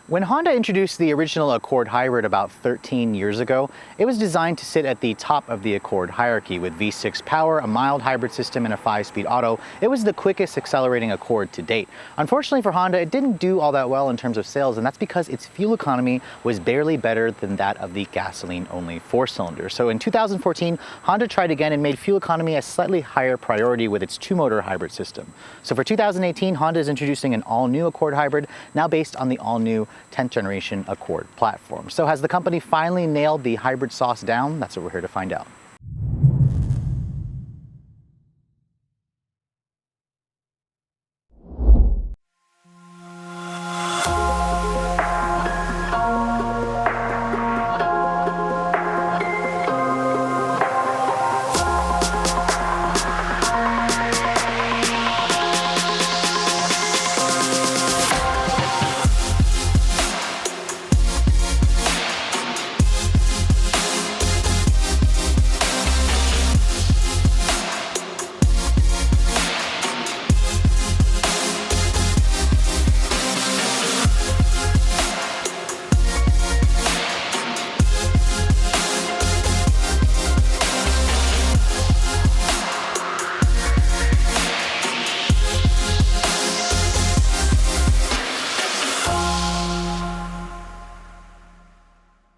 When Honda introduced the original Accord Hybrid about 13 years ago, it was designed to sit at the top of the Accord hierarchy with V6 power, a mild hybrid system, and a 5-speed auto. It was the quickest accelerating Accord to date. Unfortunately for Honda, it didn't do all that well in terms of sales, and that's because its fuel economy was barely better than that of the gasoline-only 4-cylinder. So in 2014, Honda tried again and made fuel economy a slightly higher priority with its 2-motor hybrid system. So for 2018, Honda is introducing an all-new Accord Hybrid, now based on the all-new 10th generation Accord platform. So has the company finally nailed the hybrid sauce down? That's what we're here to find out.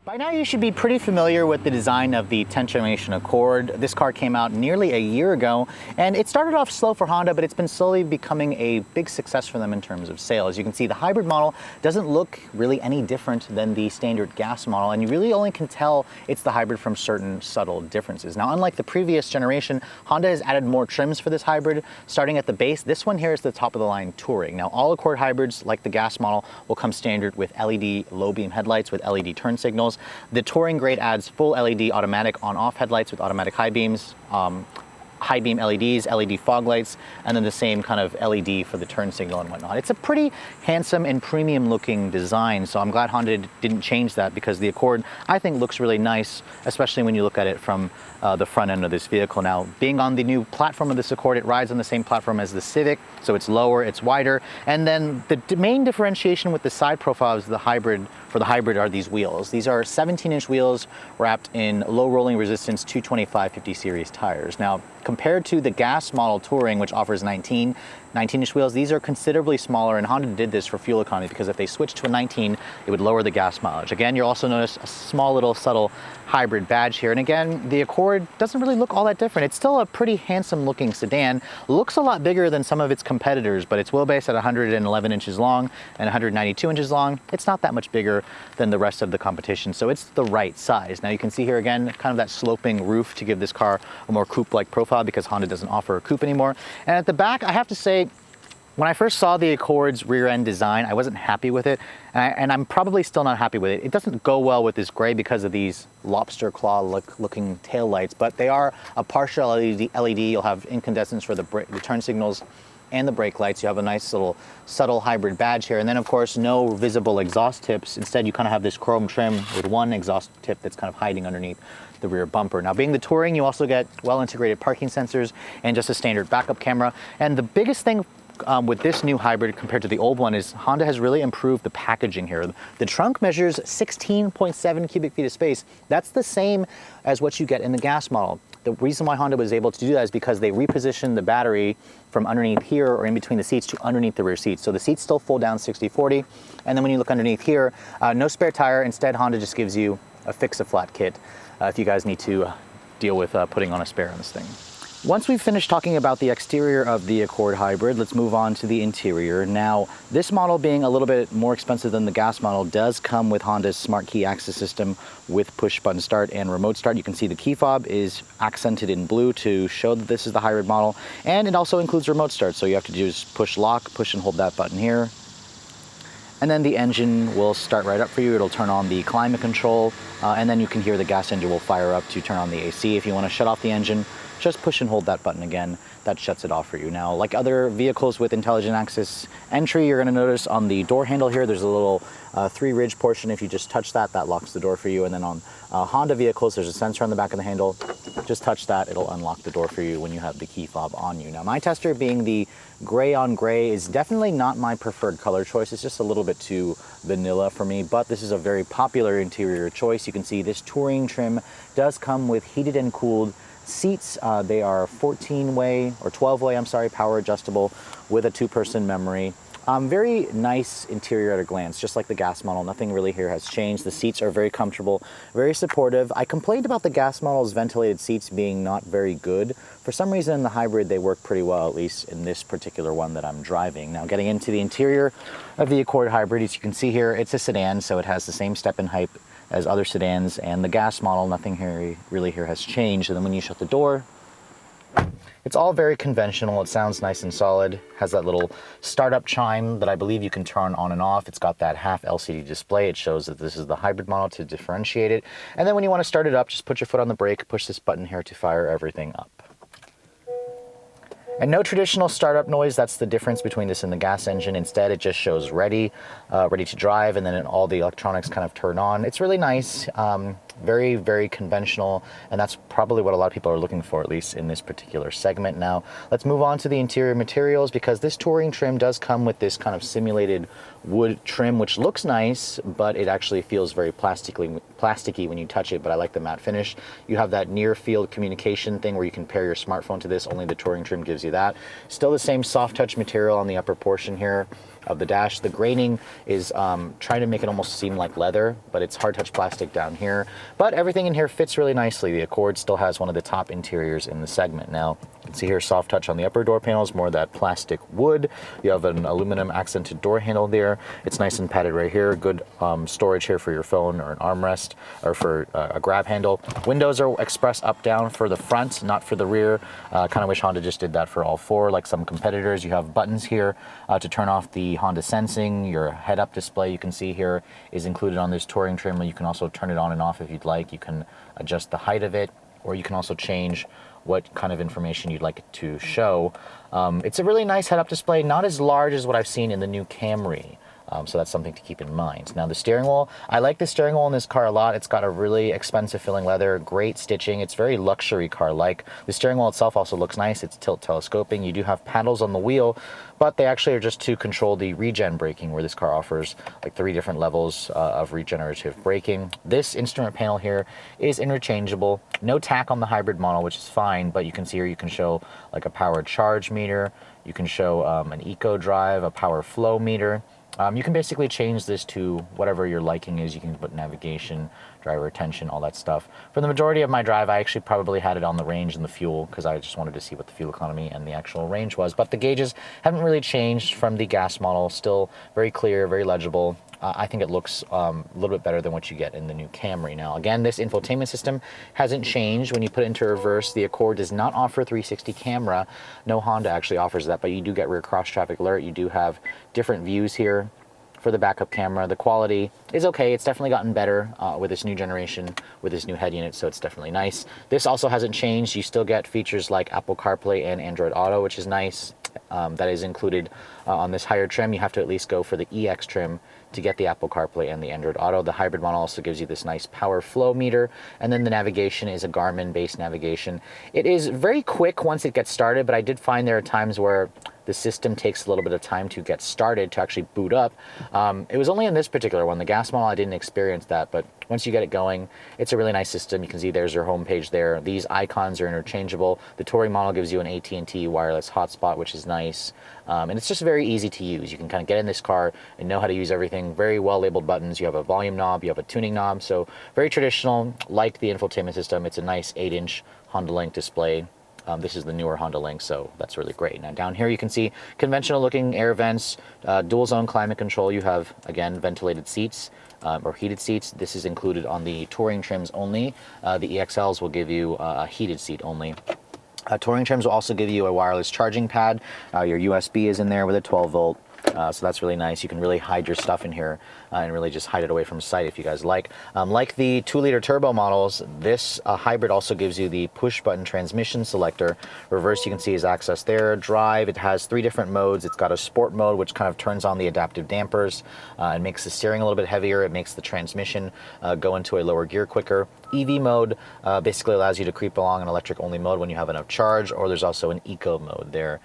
By now you should be pretty familiar with the design of the 10th generation Accord. This car came out nearly a year ago, and it started off slow for Honda, but it's been slowly becoming a big success for them in terms of sales. You can see the hybrid model doesn't look really any different than the standard gas model, and you really only can tell it's the hybrid from certain subtle differences. Now, unlike the previous generation, Honda has added more trims for this hybrid. Starting at the base, this one here is the top of the line Touring. Now, all Accord hybrids, like the gas model, will come standard with LED low beam headlights with LED turn signals. The Touring grade adds full LED automatic on-off headlights with automatic high beams, high beam LEDs, LED fog lights, and then the same kind of LED for the turn signal and whatnot. It's a pretty handsome and premium looking design, so I'm glad Honda didn't change that, because the Accord, I think, looks really nice, especially when you look at it from the front end of this vehicle. Now, being on the new platform of this Accord, it rides on the same platform as the Civic, so it's lower, it's wider, and then the main differentiation with the side profiles of the hybrid, for the hybrid, are these wheels. These are 17-inch wheels wrapped in low rolling resistance 225/50 series tires. Now, compared to the gas model Touring, which offers 19-inch wheels, these are considerably smaller, and Honda did this for fuel economy, because if they switched to a 19, it would lower the gas mileage. Again, you'll also notice a small little subtle hybrid badge here, and again, the Accord doesn't really look all that different. It's still a pretty handsome looking sedan. Looks a lot bigger than some of its competitors, but its wheelbase at 111 inches long and 192 inches long, it's not that much bigger than the rest of the competition, so it's the right size. Now you can see here again, kind of that sloping roof to give this car a more coupe-like profile, because Honda doesn't offer a coupe anymore. And at the back, I have to say, when I first saw the Accord's rear end design, I wasn't happy with it, and I'm probably still not happy with it. It doesn't go well with this gray because of these lobster claw looking tail lights, but they are a partial LED. You'll have incandescence for the turn signals and the brake lights. You have a nice little subtle hybrid badge here, and then of course no visible exhaust tips. Instead, you kind of have this chrome trim with one exhaust tip that's kind of hiding underneath the rear bumper. Now, being the Touring, you also get well integrated parking sensors and just a standard backup camera. And the biggest thing with this new hybrid compared to the old one is Honda has really improved the packaging here. The trunk measures 16.7 cubic feet of space. That's the same as what you get in the gas model. The reason why Honda was able to do that is because they repositioned the battery from underneath here, or in between the seats, to underneath the rear seats. So the seats still fold down 60/40. And then when you look underneath here, no spare tire. Instead, Honda just gives you a fix-a-flat kit if you guys need to deal with putting on a spare on this thing. Once we've finished talking about the exterior of the Accord Hybrid, let's move on to the interior. Now, this model, being a little bit more expensive than the gas model, does come with Honda's smart key access system with push button start and remote start. You can see the key fob is accented in blue to show that this is the hybrid model, and it also includes remote start. So you have to just push lock, push and hold that button here, and then the engine will start right up for you. It'll turn on the climate control, and then you can hear the gas engine will fire up to turn on the AC. If you want to shut off the engine, just push and hold that button again. That shuts it off for you. Now, like other vehicles with intelligent access entry, you're gonna notice on the door handle here, there's a little 3-ridge portion. If you just touch that, that locks the door for you. And then on Honda vehicles, there's a sensor on the back of the handle. Just touch that, it'll unlock the door for you when you have the key fob on you. Now, my tester being the gray on gray is definitely not my preferred color choice. It's just a little bit too vanilla for me, but this is a very popular interior choice. You can see this touring trim does come with heated and cooled seats. They are 14-way or 12-way, I'm sorry, power adjustable with a 2-person memory. Very nice interior at a glance, just like the gas model. Nothing really here has changed. The seats are very comfortable, very supportive. I complained about the gas model's ventilated seats being not very good. For some reason in the hybrid, they work pretty well, at least in this particular one that I'm driving. Now, getting into the interior of the Accord Hybrid, as you can see here, it's a sedan, so it has the same step in height as other sedans, and the gas model, nothing here really here has changed. And then when you shut the door, it's all very conventional. It sounds nice and solid. Has that little startup chime that I believe you can turn on and off. It's got that half LCD display. It shows that this is the hybrid model to differentiate it. And then when you want to start it up, just put your foot on the brake, push this button here to fire everything up. And no traditional startup noise. That's the difference between this and the gas engine. Instead, it just shows ready to drive, and then all the electronics kind of turn on. It's really nice, very, very conventional, and that's probably what a lot of people are looking for, at least in this particular segment. Now, let's move on to the interior materials, because this touring trim does come with this kind of simulated wood trim, which looks nice, but it actually feels very plasticky when you touch it, but I like the matte finish. You have that near field communication thing where you can pair your smartphone to this. Only the touring trim gives you that. Still the same soft touch material on the upper portion here of the dash. The graining is trying to make it almost seem like leather, but it's hard touch plastic down here. But everything in here fits really nicely. The Accord still has one of the top interiors in the segment. Now, you can see here soft touch on the upper door panels, more of that plastic wood. You have an aluminum accented door handle there. It's nice and padded right here. Good storage here for your phone or an armrest or for a grab handle. Windows are express up down for the front, not for the rear. Kind of wish Honda just did that for all 4 like some competitors. You have buttons here to turn off the Honda Sensing. Your head-up display you can see here is included on this touring trim. You can also turn it on and off if you'd like. You can adjust the height of it, or you can also change what kind of information you'd like it to show. It's a really nice head-up display, not as large as what I've seen in the new Camry. So that's something to keep in mind. Now the steering wheel, I like the steering wheel in this car a lot. It's got a really expensive filling leather, great stitching. It's very luxury car-like. The steering wheel itself also looks nice. It's tilt telescoping. You do have paddles on the wheel, but they actually are just to control the regen braking, where this car offers like 3 different levels of regenerative braking. This instrument panel here is interchangeable. No tack on the hybrid model, which is fine, but you can see here you can show like a power charge meter. You can show an eco drive, a power flow meter. You can basically change this to whatever your liking is. You can put navigation, driver attention, all that stuff. For the majority of my drive, I actually probably had it on the range and the fuel, because I just wanted to see what the fuel economy and the actual range was. But the gauges haven't really changed from the gas model. Still very clear, very legible. I think it looks a little bit better than what you get in the new Camry. Now, again, this infotainment system hasn't changed. When you put it into reverse, the Accord does not offer 360 camera. No Honda actually offers that, but you do get rear cross traffic alert. You do have different views here for the backup camera. The quality is okay. It's definitely gotten better with this new generation, with this new head unit, so it's definitely nice. This also hasn't changed. You still get features like Apple CarPlay and Android Auto, which is nice. That is included on this higher trim. You have to at least go for the EX trim to get the Apple CarPlay and the Android Auto. The hybrid model also gives you this nice power flow meter, and then the navigation is a Garmin-based navigation. It is very quick once it gets started, but I did find there are times where the system takes a little bit of time to get started, to actually boot up. It was only in this particular one. The gas model, I didn't experience that, but once you get it going, it's a really nice system. You can see there's your home page there. These icons are interchangeable. The Touring model gives you an AT&T wireless hotspot, which is nice. And it's just very easy to use. You can kind of get in this car and know how to use everything. Very well labeled buttons. You have a volume knob, you have a tuning knob. So very traditional, like the infotainment system. It's a nice 8-inch Honda Link display. This is the newer Honda Link, so that's really great. Now down here you can see conventional looking air vents, dual zone climate control. You have, again, ventilated seats or heated seats. This is included on the Touring trims only. The EXLs will give you a heated seat only. Touring trims will also give you a wireless charging pad. Your USB is in there with a 12 volt. So that's really nice. You can really hide your stuff in here and really just hide it away from sight if you guys like. Like the 2-liter turbo models, this hybrid also gives you the push button transmission selector. Reverse, you can see is access there. Drive, it has 3 different modes. It's got a sport mode, which kind of turns on the adaptive dampers and makes the steering a little bit heavier. It makes the transmission go into a lower gear quicker. EV mode basically allows you to creep along an electric only mode when you have enough charge, or there's also an eco mode there.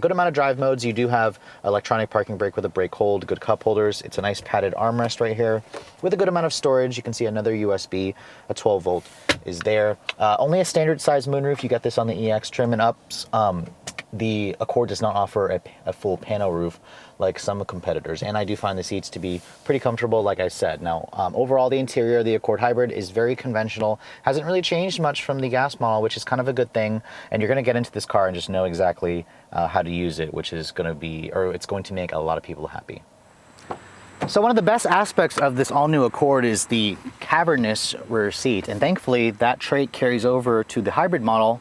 Good amount of drive modes. You do have electronic parking brake with a brake hold, good cup holders. It's a nice padded armrest right here with a good amount of storage. You can see another USB, a 12 volt is there. Only a standard size moonroof. You get this on the EX trim and ups. The Accord does not offer a full pano roof like some competitors, and I do find the seats to be pretty comfortable, like I said. Now, overall, the interior of the Accord Hybrid is very conventional, hasn't really changed much from the gas model, which is kind of a good thing, and you're going to get into this car and just know exactly how to use it, which is going to be, or it's going to make a lot of people happy. So one of the best aspects of this all-new Accord is the cavernous rear seat, and thankfully that trait carries over to the hybrid model,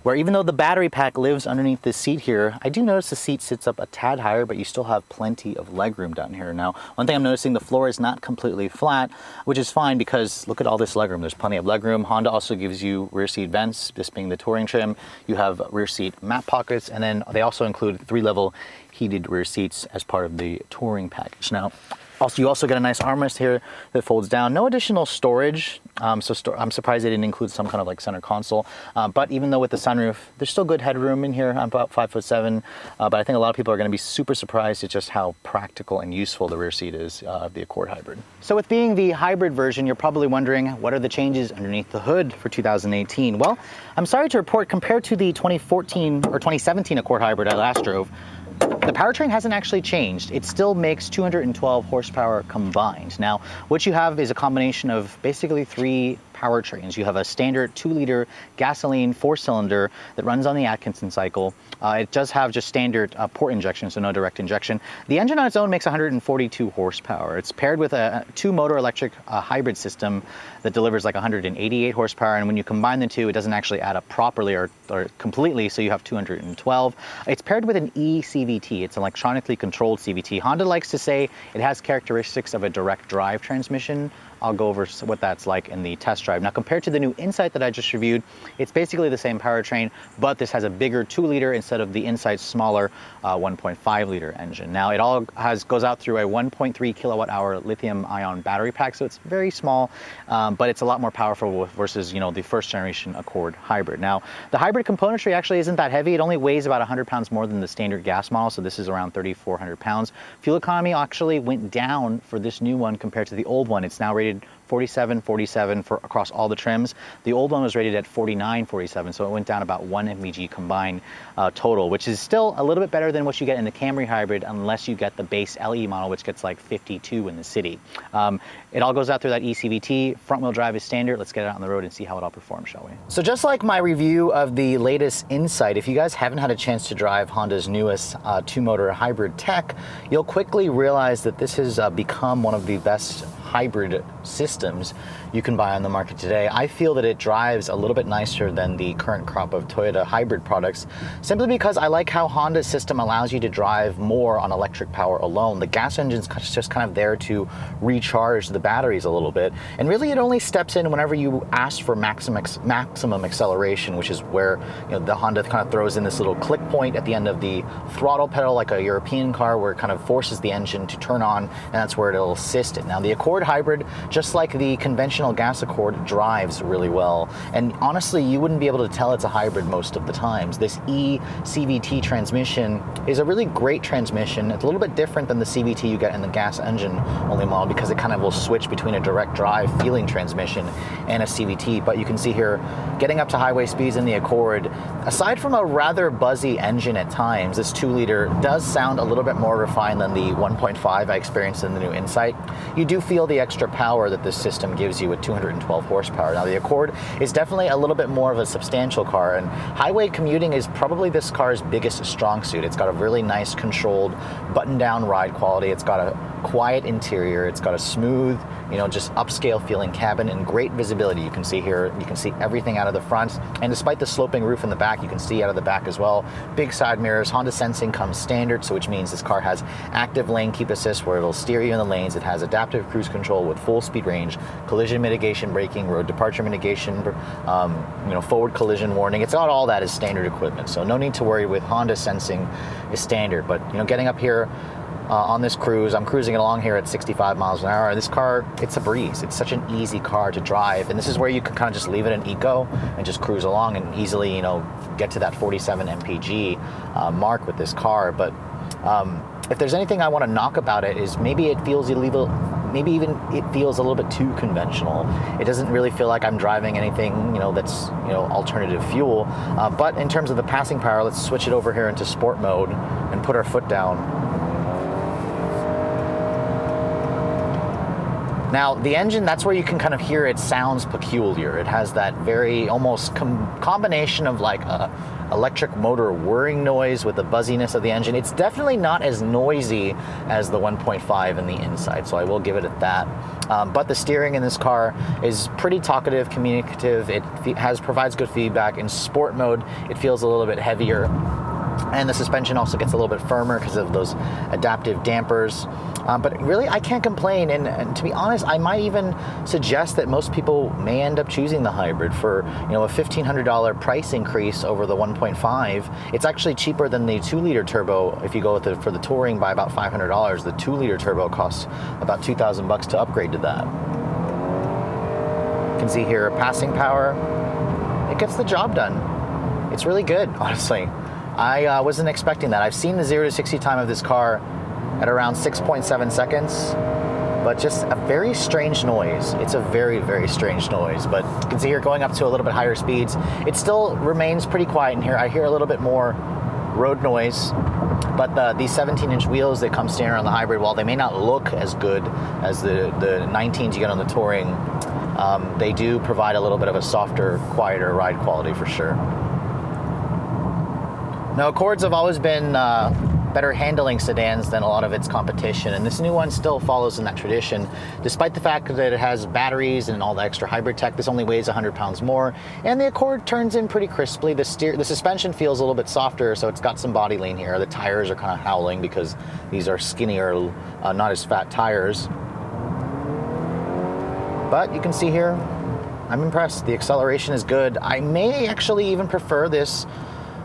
where even though the battery pack lives underneath this seat here, I do notice the seat sits up a tad higher, but you still have plenty of legroom down here. Now, one thing I'm noticing, the floor is not completely flat, which is fine because look at all this legroom. There's plenty of legroom. Honda also gives you rear seat vents, this being the touring trim. You have rear seat map pockets, and then they also include 3-level heated rear seats as part of the touring package. Now, you also get a nice armrest here that folds down. No additional storage, I'm surprised they didn't include some kind of like center console. But even though with the sunroof, there's still good headroom in here. I'm about 5'7", but I think a lot of people are going to be super surprised at just how practical and useful the rear seat is of the Accord Hybrid. So with being the hybrid version, you're probably wondering what are the changes underneath the hood for 2018? Well, I'm sorry to report, compared to the 2014 or 2017 Accord Hybrid I last drove, the powertrain hasn't actually changed. It still makes 212 horsepower combined. Now, what you have is a combination of basically 3 powertrains. You have a standard 2-liter gasoline 4-cylinder that runs on the Atkinson cycle. It does have just standard port injection, so no direct injection. The engine on its own makes 142 horsepower. It's paired with a 2-motor electric hybrid system that delivers like 188 horsepower, and when you combine the two, it doesn't actually add up properly or completely, so you have 212. It's paired with an eCVT. It's an electronically controlled CVT. Honda likes to say it has characteristics of a direct drive transmission. I'll go over what that's like in the test drive. Now, compared to the new Insight that I just reviewed, it's basically the same powertrain, but this has a bigger 2-liter instead of the Insight's smaller 1.5-liter engine. Now, it all goes out through a 1.3 kilowatt-hour lithium-ion battery pack, so it's very small, but it's a lot more powerful versus, the first-generation Accord Hybrid. Now, the hybrid componentry actually isn't that heavy. It only weighs about 100 pounds more than the standard gas model, so this is around 3,400 pounds. Fuel economy actually went down for this new one compared to the old one. It's now rated 47.47 for across all the trims. The old one was rated at 49.47, so it went down about 1 MPG combined total, which is still a little bit better than what you get in the Camry Hybrid, unless you get the base LE model, which gets like 52 in the city. It all goes out through that eCVT. Front-wheel drive is standard. Let's get it out on the road and see how it all performs, shall we? So just like my review of the latest Insight, if you guys haven't had a chance to drive Honda's newest 2-motor hybrid tech, you'll quickly realize that this has become one of the best hybrid systems you can buy on the market today. I feel that it drives a little bit nicer than the current crop of Toyota hybrid products, simply because I like how Honda's system allows you to drive more on electric power alone. The gas engine's just kind of there to recharge the batteries a little bit, and really it only steps in whenever you ask for maximum acceleration, which is where the Honda kind of throws in this little click point at the end of the throttle pedal, like a European car, where it kind of forces the engine to turn on, and that's where it'll assist it. Now, the Accord Hybrid, just like the conventional gas Accord, drives really well, and honestly you wouldn't be able to tell it's a hybrid most of the times. This eCVT transmission is a really great transmission. It's a little bit different than the CVT you get in the gas engine only model, because it kind of will switch between a direct drive feeling transmission and a CVT. But you can see here, getting up to highway speeds in the Accord, aside from a rather buzzy engine at times, this 2-liter does sound a little bit more refined than the 1.5 I experienced in the new Insight. You do feel the extra power that this system gives you with 212 horsepower. Now, the Accord is definitely a little bit more of a substantial car, and highway commuting is probably this car's biggest strong suit. It's got a really nice controlled button-down ride quality. It's got a quiet interior. It's got a smooth, just upscale feeling cabin and great visibility. You can see here, you can see everything out of the front. And despite the sloping roof in the back, you can see out of the back as well. Big side mirrors. Honda Sensing comes standard, so which means this car has active lane keep assist where it'll steer you in the lanes. It has adaptive cruise control with full speed range, collision mitigation braking, road departure mitigation, forward collision warning. It's got all that as standard equipment, so no need to worry with Honda Sensing is standard. But getting up here on this cruise, I'm cruising along here at 65 miles an hour. This car, it's a breeze. It's such an easy car to drive, and this is where you can kind of just leave it in eco and just cruise along and easily, get to that 47 mpg mark with this car. But if there's anything I want to knock about it, is maybe it feels illegal. Maybe even it feels a little bit too conventional. It doesn't really feel like I'm driving anything, that's, alternative fuel. But in terms of the passing power, let's switch it over here into sport mode and put our foot down. Now, the engine, that's where you can kind of hear it sounds peculiar. It has that very almost combination of like a electric motor whirring noise with the buzziness of the engine. It's definitely not as noisy as the 1.5 in the inside, so I will give it at that. But the steering in this car is pretty talkative, communicative. It provides good feedback. In sport mode, it feels a little bit heavier. And the suspension also gets a little bit firmer because of those adaptive dampers. But really, I can't complain. And to be honest, I might even suggest that most people may end up choosing the hybrid for a $1,500 price increase over the 1.5. It's actually cheaper than the 2-liter turbo. If you go with for the Touring by about $500, the 2-liter turbo costs about $2,000 to upgrade to that. You can see here, passing power. It gets the job done. It's really good, honestly. I wasn't expecting that. I've seen the 0 to 60 time of this car at around 6.7 seconds, but just a very strange noise. It's a very, very strange noise, but you can see here going up to a little bit higher speeds, it still remains pretty quiet in here. I hear a little bit more road noise, but these 17-inch wheels that come standard on the hybrid, while they may not look as good as the 19s you get on the Touring, they do provide a little bit of a softer, quieter ride quality for sure. Now, Accords have always been better handling sedans than a lot of its competition, and this new one still follows in that tradition. Despite the fact that it has batteries and all the extra hybrid tech, this only weighs 100 pounds more, and the Accord turns in pretty crisply. The suspension feels a little bit softer, so it's got some body lean here. The tires are kind of howling because these are skinnier, not as fat tires. But you can see here, I'm impressed. The acceleration is good. I may actually even prefer this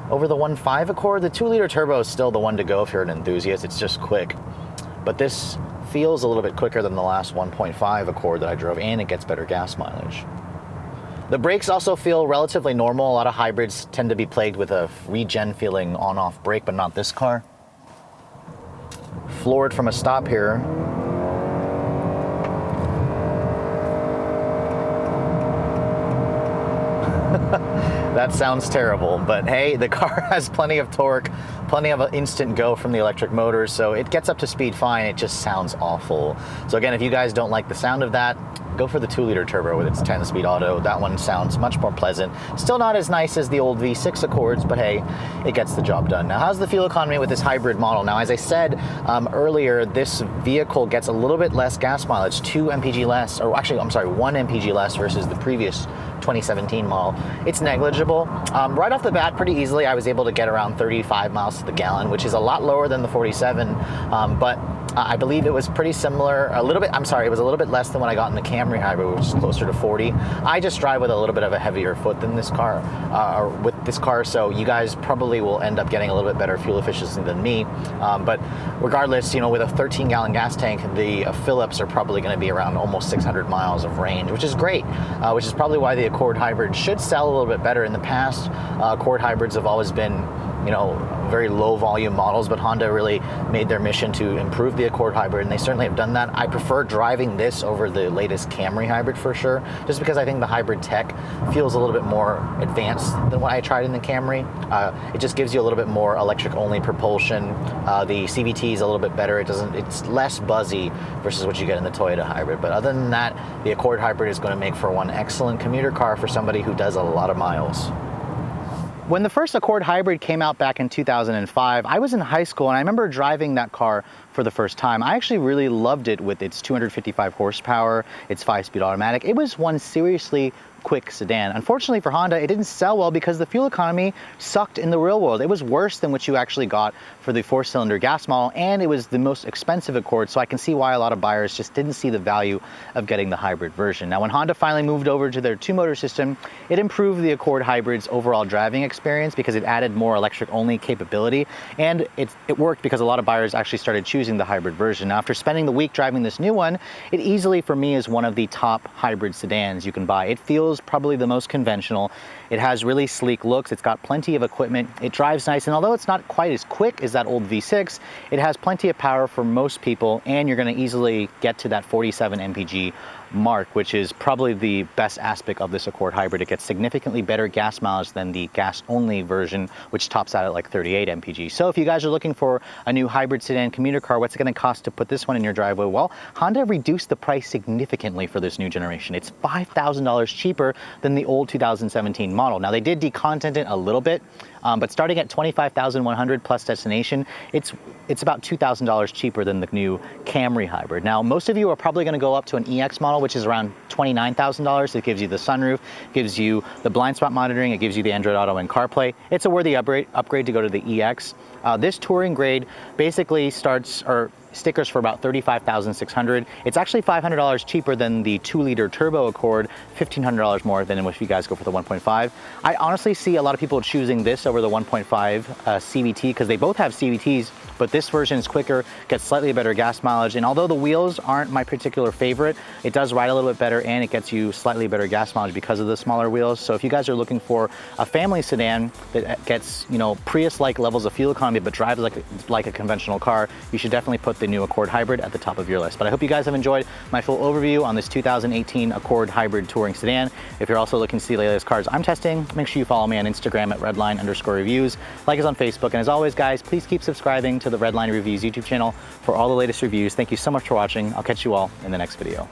over the 1.5 Accord. The 2-liter turbo is still the one to go if you're an enthusiast. It's just quick. But this feels a little bit quicker than the last 1.5 Accord that I drove, and it gets better gas mileage. The brakes also feel relatively normal. A lot of hybrids tend to be plagued with a regen feeling on-off brake, but not this car. Floored from a stop here. That sounds terrible, but hey, the car has plenty of torque, plenty of instant go from the electric motors, so it gets up to speed fine. It just sounds awful. So again, if you guys don't like the sound of that, go for the 2-liter turbo with its 10-speed auto. That one sounds much more pleasant. Still not as nice as the old V6 Accords, but hey, it gets the job done. Now, how's the fuel economy with this hybrid model? Now, as I said earlier, this vehicle gets a little bit less gas mileage, 2 mpg less, or actually, I'm sorry, 1 mpg less versus the previous 2017 model. It's negligible. Right off the bat, pretty easily, I was able to get around 35 miles to the gallon, which is a lot lower than the 47, but I believe it was pretty similar, it was a little bit less than what I got in the Camry Hybrid, which is closer to 40. I just drive with a little bit of a heavier foot than this car, so you guys probably will end up getting a little bit better fuel efficiency than me. But regardless, with a 13-gallon gas tank, the Phillips are probably going to be around almost 600 miles of range, which is great, which is probably why the Accord Hybrid should sell a little bit better. In the past, Accord Hybrids have always been very low volume models, but Honda really made their mission to improve the Accord Hybrid, and they certainly have done that. I prefer driving this over the latest Camry Hybrid for sure, just because I think the hybrid tech feels a little bit more advanced than what I tried in the Camry. It just gives you a little bit more electric-only propulsion. The CVT is a little bit better. It's less buzzy versus what you get in the Toyota Hybrid. But other than that, the Accord Hybrid is going to make for one excellent commuter car for somebody who does a lot of miles. When the first Accord Hybrid came out back in 2005, I was in high school and I remember driving that car for the first time. I actually really loved it with its 255 horsepower, its 5-speed automatic. It was one seriously quick sedan. Unfortunately for Honda, it didn't sell well because the fuel economy sucked in the real world. It was worse than what you actually got for the 4-cylinder gas model, and it was the most expensive Accord, so I can see why a lot of buyers just didn't see the value of getting the hybrid version. Now, when Honda finally moved over to their 2-motor system, it improved the Accord Hybrid's overall driving experience because it added more electric-only capability, and it worked because a lot of buyers actually started choosing the hybrid version. Now, after spending the week driving this new one, it easily, for me, is one of the top hybrid sedans you can buy. It feels probably the most conventional. It has really sleek looks. It's got plenty of equipment. It drives nice, and although it's not quite as quick as that old V6, it has plenty of power for most people, and you're going to easily get to that 47 mpg mark, which is probably the best aspect of this Accord Hybrid. It gets significantly better gas mileage than the gas-only version, which tops out at like 38 mpg. So if you guys are looking for a new hybrid sedan commuter car, what's it going to cost to put this one in your driveway? Well, Honda reduced the price significantly for this new generation. It's $5,000 cheaper than the old 2017 model. Now, they did decontent it a little bit, but starting at $25,100 plus destination, it's about $2,000 cheaper than the new Camry Hybrid. Now, most of you are probably going to go up to an EX model, which is around $29,000. It gives you the sunroof, gives you the blind spot monitoring, it gives you the Android Auto and CarPlay. It's a worthy upgrade to go to the EX. This touring grade basically stickers for about $35,600. It's actually $500 cheaper than the 2-liter turbo Accord, $1,500 more than if you guys go for the 1.5. I honestly see a lot of people choosing this over the 1.5 CVT because they both have CVTs, but this version is quicker, gets slightly better gas mileage, and although the wheels aren't my particular favorite, it does ride a little bit better and it gets you slightly better gas mileage because of the smaller wheels. So if you guys are looking for a family sedan that gets, you know, Prius-like levels of fuel economy but drives like a conventional car, you should definitely put the new Accord Hybrid at the top of your list. But I hope you guys have enjoyed my full overview on this 2018 Accord Hybrid touring sedan. If you're also looking to see the latest cars I'm testing, make sure you follow me on Instagram at redline_reviews, like us on Facebook, and as always, guys, please keep subscribing to the Redline Reviews YouTube channel for all the latest reviews. Thank you so much for watching. I'll catch you all in the next video.